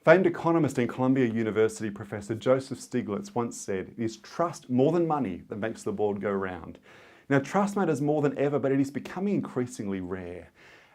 Famed economist and Columbia University professor Joseph Stiglitz once said, "It is trust more than money that makes the world go round." Now, trust matters more than ever, but it is becoming increasingly rare.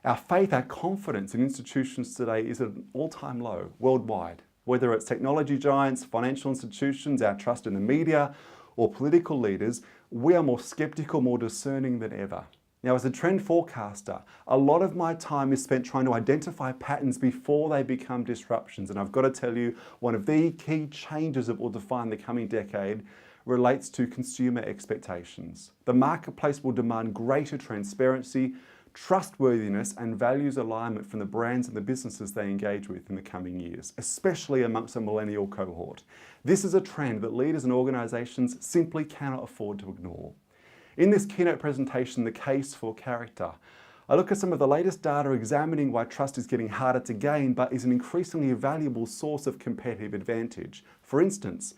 Our faith, our confidence in institutions today is at an all-time low worldwide. Whether it's technology giants, financial institutions, our trust in the media, or political leaders, we are more skeptical, more discerning than ever. Now, as a trend forecaster, a lot of my time is spent trying to identify patterns before they become disruptions. And I've got to tell you, one of the key changes that will define the coming decade relates to consumer expectations. The marketplace will demand greater transparency, trustworthiness, and values alignment from the brands and the businesses they engage with in the coming years, especially amongst a millennial cohort. This is a trend that leaders and organizations simply cannot afford to ignore. In this keynote presentation, The Case for Character, I look at some of the latest data examining why trust is getting harder to gain, but is an increasingly valuable source of competitive advantage. For instance,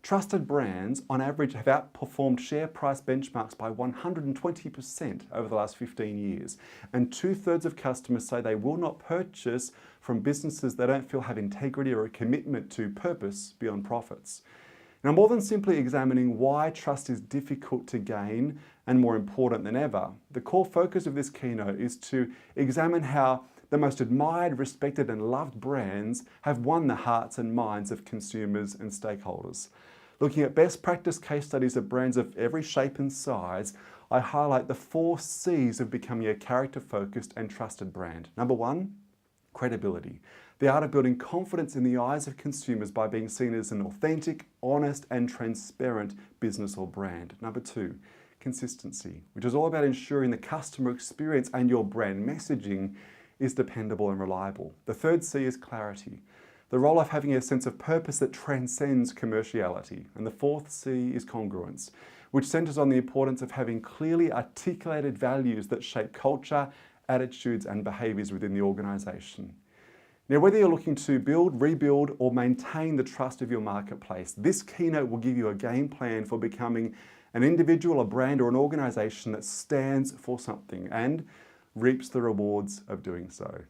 trusted brands on average have outperformed share price benchmarks by 120% over the last 15 years. And 2/3 of customers say they will not purchase from businesses they don't feel have integrity or a commitment to purpose beyond profits. Now, more than simply examining why trust is difficult to gain and more important than ever, the core focus of this keynote is to examine how the most admired, respected, and loved brands have won the hearts and minds of consumers and stakeholders. Looking at best practice case studies of brands of every shape and size, I highlight the 4 C's of becoming a character-focused and trusted brand. Number 1, credibility. The art of building confidence in the eyes of consumers by being seen as an authentic, honest, and transparent business or brand. Number 2, consistency, which is all about ensuring the customer experience and your brand messaging is dependable and reliable. The 3rd C is clarity, the role of having a sense of purpose that transcends commerciality. And the 4th C is congruence, which centers on the importance of having clearly articulated values that shape culture, attitudes, and behaviors within the organization. Now, whether you're looking to build, rebuild, or maintain the trust of your marketplace, this keynote will give you a game plan for becoming an individual, a brand, or an organization that stands for something and reaps the rewards of doing so.